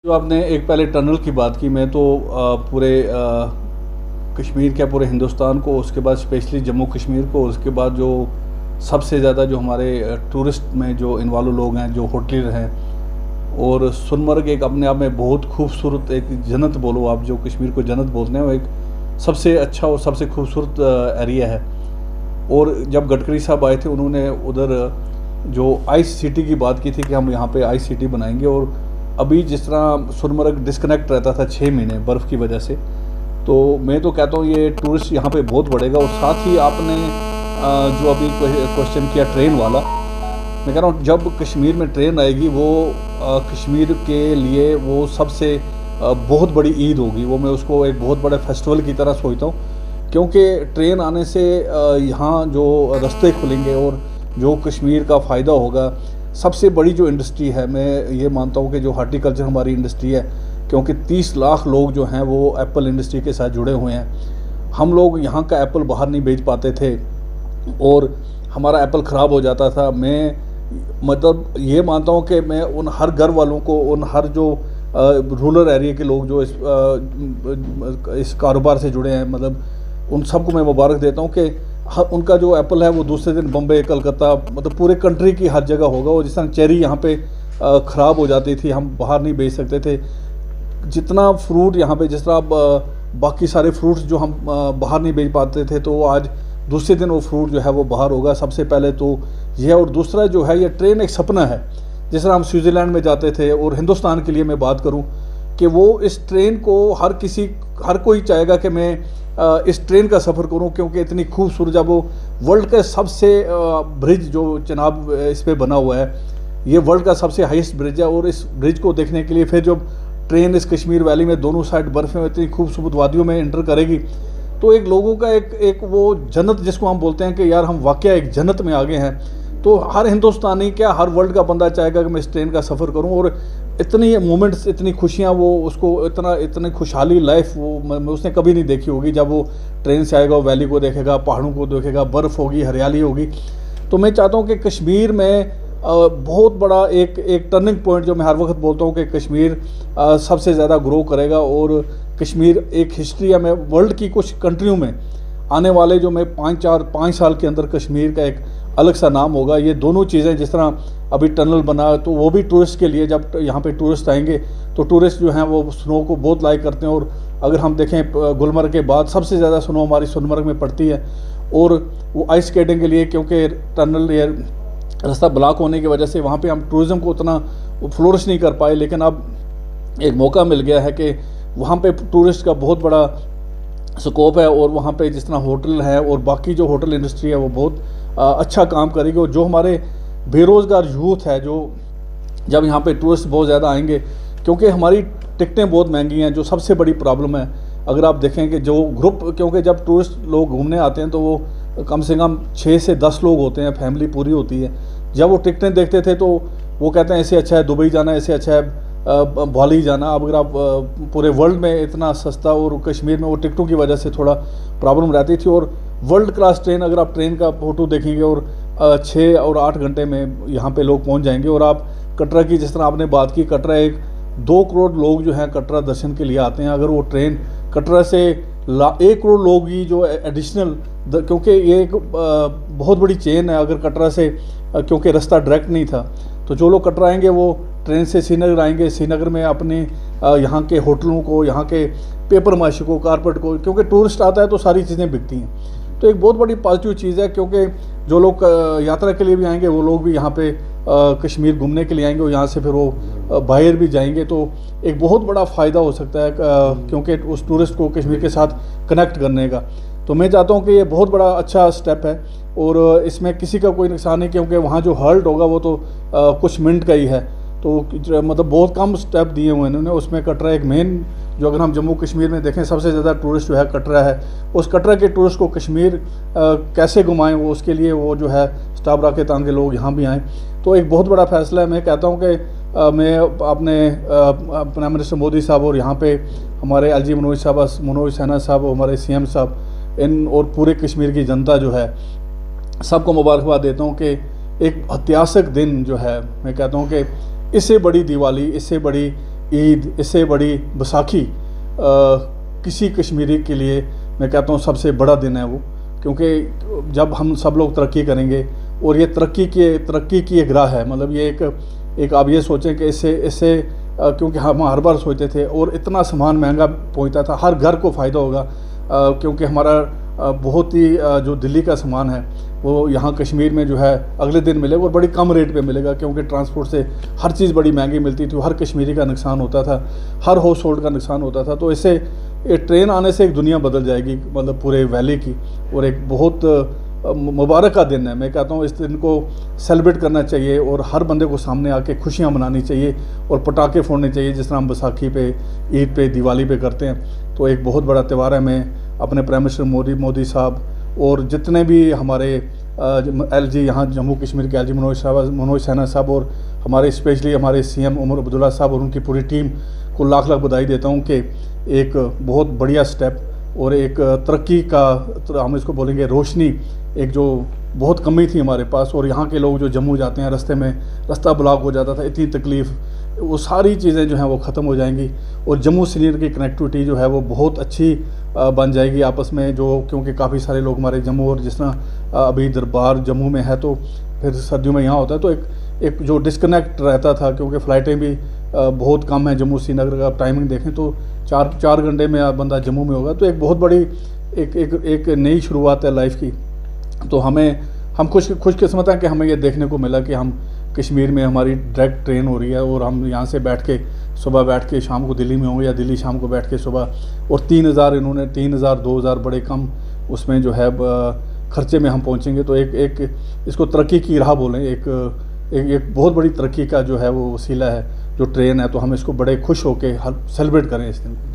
جو آپ نے ایک پہلے ٹنل کی بات کی، میں تو پورے کشمیر کے پورے ہندوستان کو، اس کے بعد اسپیشلی جموں کشمیر کو، اس کے بعد جو سب سے زیادہ جو ہمارے ٹورسٹ میں جو انوالو لوگ ہیں، جو ہوٹلر ہیں، اور سنمرگ ایک اپنے آپ میں بہت خوبصورت ایک جنت بولو آپ، جو کشمیر کو جنت بولتے ہیں، وہ ایک سب سے اچھا اور سب سے خوبصورت ایریا ہے۔ اور جب گڈکری صاحب آئے تھے، انہوں نے ادھر جو آئس سٹی کی بات کی تھی کہ ہم یہاں پہ آئس سٹی بنائیں گے، اور ابھی جس طرح سنمرگ ڈسکنیکٹ رہتا تھا 6 مہینے برف کی وجہ سے، تو میں تو کہتا ہوں یہ ٹورسٹ یہاں پہ بہت بڑھے گا۔ اور ساتھ ہی آپ نے جو ابھی کوشچن کیا ٹرین والا، میں کہہ رہا ہوں جب کشمیر میں ٹرین آئے گی، وہ کشمیر کے لیے وہ سب سے بہت بڑی عید ہوگی۔ وہ میں اس کو ایک بہت بڑے فیسٹیول کی طرح سوچتا ہوں، کیونکہ ٹرین آنے سے یہاں جو رستے کھلیں گے اور جو کشمیر کا فائدہ ہوگا۔ سب سے بڑی جو انڈسٹری ہے، میں یہ مانتا ہوں کہ جو ہارٹی کلچر ہماری انڈسٹری ہے، کیونکہ 30 لاکھ لوگ جو ہیں وہ ایپل انڈسٹری کے ساتھ جڑے ہوئے ہیں۔ ہم لوگ یہاں کا ایپل باہر نہیں بیچ پاتے تھے اور ہمارا ایپل خراب ہو جاتا تھا۔ میں مطلب یہ مانتا ہوں کہ میں ان ہر گھر والوں کو، ان ہر جو رورل ایریا کے لوگ جو اس کاروبار سے جڑے ہیں، مطلب ان سب کو میں مبارک دیتا ہوں کہ ان کا جو ایپل ہے وہ دوسرے دن بمبے، کلکتہ، مطلب پورے کنٹری کی ہر جگہ ہوگا۔ اور جس طرح چیری یہاں پہ خراب ہو جاتی تھی، ہم باہر نہیں بیچ سکتے تھے، جتنا فروٹ یہاں پہ، جس طرح باقی سارے فروٹس جو ہم باہر نہیں بیچ پاتے تھے، تو آج دوسرے دن وہ فروٹ جو ہے وہ باہر ہوگا۔ سب سے پہلے تو یہ، اور دوسرا جو ہے یہ ٹرین ایک سپنا ہے۔ جس طرح ہم سوئٹزرلینڈ میں جاتے تھے، اور ہندوستان کے لیے میں بات کروں کہ وہ اس ٹرین کو ہر کوئی چاہے گا کہ میں اس ٹرین کا سفر کروں، کیونکہ اتنی خوبصورت، جب وہ ورلڈ کا سب سے برج جو جناب اس پہ بنا ہوا ہے، یہ ورلڈ کا سب سے ہائیسٹ برج ہے، اور اس برج کو دیکھنے کے لیے پھر جب ٹرین اس کشمیر ویلی میں دونوں سائڈ برف میں اتنی خوبصورت وادیوں میں انٹر کرے گی، تو ایک لوگوں کا ایک وہ جنت جس کو ہم بولتے ہیں کہ یار ہم واقعہ ایک جنت میں آگے ہیں۔ تو ہر ہندوستانی کیا ہر ورلڈ کا بندہ چاہے گا کہ میں اس ٹرین کا سفر کروں، اور اتنی مومنٹس، اتنی خوشیاں، وہ اس کو اتنی خوشحالی لائف وہ اس نے کبھی نہیں دیکھی ہوگی۔ جب وہ ٹرین سے آئے گا، وہ ویلی کو دیکھے گا، پہاڑوں کو دیکھے گا، برف ہوگی، ہریالی ہوگی۔ تو میں چاہتا ہوں کہ کشمیر میں بہت بڑا ایک ٹرننگ پوائنٹ، جو میں ہر وقت بولتا ہوں کہ کشمیر سب سے زیادہ گرو کرے گا، اور کشمیر ایک ہسٹری ہے۔ میں ورلڈ کی کچھ کنٹریوں میں آنے والے جو میں 5 سال کے اندر کشمیر کا ایک الگ سا نام ہوگا۔ یہ دونوں چیزیں، جس طرح ابھی ٹنل بنا، تو وہ بھی ٹورسٹ کے لیے، جب یہاں پہ ٹورسٹ آئیں گے تو ٹورسٹ جو ہیں وہ سنو کو بہت لائک کرتے ہیں۔ اور اگر ہم دیکھیں گلمرگ کے بعد سب سے زیادہ سنو ہماری سنمرگ میں پڑتی ہے، اور وہ آئس اسکیٹنگ کے لیے، کیونکہ ٹنل یا راستہ بلاک ہونے کی وجہ سے وہاں پہ ہم ٹورزم کو اتنا فلورش نہیں کر پائے، لیکن اب ایک موقع مل گیا ہے کہ وہاں پہ ٹورسٹ کا بہت بڑا سکوپ ہے، اور وہاں پہ جس طرح ہوٹل ہے اور باقی جو ہوٹل انڈسٹری ہے وہ بہت اچھا کام کرے گی۔ اور جو ہمارے بے روزگار یوتھ ہے، جو جب یہاں پہ ٹورسٹ بہت زیادہ آئیں گے، کیونکہ ہماری ٹکٹیں بہت مہنگی ہیں، جو سب سے بڑی پرابلم ہے۔ اگر آپ دیکھیں کہ جو گروپ، کیونکہ جب ٹورسٹ لوگ گھومنے آتے ہیں تو وہ کم سے کم 6 سے 10 لوگ ہوتے ہیں، فیملی پوری ہوتی ہے۔ جب وہ ٹکٹیں دیکھتے تھے تو وہ کہتے ہیں ایسے اچھا ہے دبئی جانا، ایسے اچھا ہے بالی جانا۔ اب اگر آپ پورے ورلڈ میں اتنا سستا، اور کشمیر میں وہ ٹکٹوں کی وجہ سے تھوڑا پرابلم رہتی تھی۔ اور ورلڈ کلاس ٹرین، اگر آپ ٹرین کا فوٹو دیکھیں گے، اور 6 اور 8 گھنٹے میں یہاں پہ لوگ پہنچ جائیں گے۔ اور آپ کٹرا کی جس طرح آپ نے بات کی، کٹرا 2 کروڑ لوگ جو ہیں کٹرا درشن کے لیے آتے ہیں۔ اگر وہ ٹرین کٹرا سے 1 کروڑ لوگ ہی جو ایڈیشنل، کیونکہ یہ ایک بہت بڑی چین ہے، اگر کٹرا سے، کیونکہ راستہ ڈائریکٹ نہیں تھا، تو جو لوگ کٹرا آئیں گے وہ ٹرین سے سری نگر آئیں گے، سری نگر میں اپنے یہاں کے ہوٹلوں کو، یہاں کے پیپر معاشی کو، کارپیٹ کو، کیونکہ ٹورسٹ آتا ہے تو ساری چیزیں بکتی ہیں۔ تو ایک بہت بڑی پازیٹیو چیز ہے، کیونکہ جو لوگ یاترا کے لیے بھی آئیں گے، وہ لوگ بھی یہاں پہ کشمیر گھومنے کے لیے آئیں گے، اور یہاں سے پھر وہ باہر بھی جائیں گے، تو ایک بہت بڑا فائدہ ہو سکتا ہے کیونکہ اس ٹورسٹ کو کشمیر کے ساتھ کنیکٹ کرنے کا۔ تو میں چاہتا ہوں کہ یہ بہت بڑا اچھا سٹیپ ہے، اور اس میں کسی کا کوئی نقصان نہیں، کیونکہ وہاں جو ہالٹ ہوگا وہ تو کچھ منٹ کا ہی ہے، تو مطلب بہت کم سٹیپ دیے ہوئے انہوں نے۔ اس میں کٹرا ایک مین، جو اگر ہم جموں کشمیر میں دیکھیں سب سے زیادہ ٹورسٹ جو ہے کٹرا ہے، اس کٹرا کے ٹورسٹ کو کشمیر کیسے گھمائیں، وہ اس کے لیے وہ جو ہے سٹاف رکھے تاکہ لوگ یہاں بھی آئیں۔ تو ایک بہت بڑا فیصلہ ہے۔ میں کہتا ہوں کہ میں اپنے پرائم منسٹر مودی صاحب، اور یہاں پہ ہمارے ایل جی منوج سنہا صاحب، ہمارے سی ایم صاحب، اور پورے کشمیر کی جنتا جو ہے، سب کو مبارکباد دیتا ہوں کہ ایک ایتہاسک دن جو ہے، میں کہتا ہوں کہ اس سے بڑی دیوالی، اس سے بڑی عید، اس سے بڑی بیساکھی کسی کشمیری کے لیے میں کہتا ہوں سب سے بڑا دن ہے وہ، کیونکہ جب ہم سب لوگ ترقی کریں گے، اور یہ ترقی کی ایک راہ ہے، مطلب یہ ایک آپ یہ سوچیں کہ اس سے کیونکہ ہم ہر بار سوچتے تھے، اور اتنا سامان مہنگا پہنچتا تھا، ہر گھر کو فائدہ ہوگا، کیونکہ ہمارا بہت ہی جو دلی کا سامان ہے وہ یہاں کشمیر میں جو ہے اگلے دن ملے گا، اور بڑی کم ریٹ پہ ملے گا، کیونکہ ٹرانسپورٹ سے ہر چیز بڑی مہنگی ملتی تھی، ہر کشمیری کا نقصان ہوتا تھا، ہر ہاؤس ہولڈ کا نقصان ہوتا تھا۔ تو اس سے ٹرین آنے سے ایک دنیا بدل جائے گی، مطلب پورے ویلی کی، اور ایک بہت مبارک کا دن ہے۔ میں کہتا ہوں اس دن کو سیلیبریٹ کرنا چاہیے، اور ہر بندے کو سامنے آ کے خوشیاں منانی چاہیے، اور پٹاخے پھوڑنے چاہیے، جس طرح ہم بیساکھی پہ، عید پہ، دیوالی پہ کرتے ہیں۔ تو ایک بہت بڑا تہوار ہے۔ میں اپنے پرائم منسٹر مودی صاحب اور جتنے بھی ہمارے ایل جی یہاں جموں کشمیر کے ایل جی منوج سینہا صاحب، اور ہمارے اسپیشلی ہمارے سی ایم عمر عبداللہ صاحب اور ان کی پوری ٹیم کو لاکھ بدھائی دیتا ہوں کہ ایک بہت بڑھیا سٹیپ، اور ایک ترقی کا، ہم اس کو بولیں گے روشنی، ایک جو بہت کمی تھی ہمارے پاس، اور یہاں کے لوگ جو جموں جاتے ہیں رستے میں رستہ بلاک ہو جاتا تھا، اتنی تکلیف، وہ ساری چیزیں جو ہیں وہ ختم ہو جائیں گی، اور جموں سری نگر کی کنیکٹیوٹی جو ہے وہ بہت اچھی بن جائے گی آپس میں، جو کیونکہ کافی سارے لوگ ہمارے جموں، اور جس طرح ابھی دربار جموں میں ہے تو پھر سردیوں میں یہاں ہوتا ہے، تو ایک جو ڈسکنیکٹ رہتا تھا، کیونکہ فلائٹیں بھی بہت کم ہیں جموں سری نگر کا، آپ ٹائمنگ دیکھیں تو 4 گھنٹے میں بندہ جموں میں ہوگا، تو ایک بہت بڑی ایک نئی شروعات ہے لائف کی۔ تو ہم خوش قسمت ہیں کہ ہمیں یہ دیکھنے کو ملا کہ ہم کشمیر میں ہماری ڈائریکٹ ٹرین ہو رہی ہے، اور ہم یہاں سے صبح بیٹھ کے شام کو دلی میں ہوں گے، یا دلی شام کو بیٹھ کے صبح، اور 3000 انہوں نے 3000 2000 بڑے کم اس میں جو ہے خرچے میں ہم پہنچیں گے۔ تو ایک اس کو ترقی کی راہ بولیں، ایک بہت بڑی ترقی کا جو ہے وہ وسیلہ ہے جو ٹرین ہے، تو ہم اس کو بڑے خوش ہو کے سیلیبریٹ کریں اس دن کو۔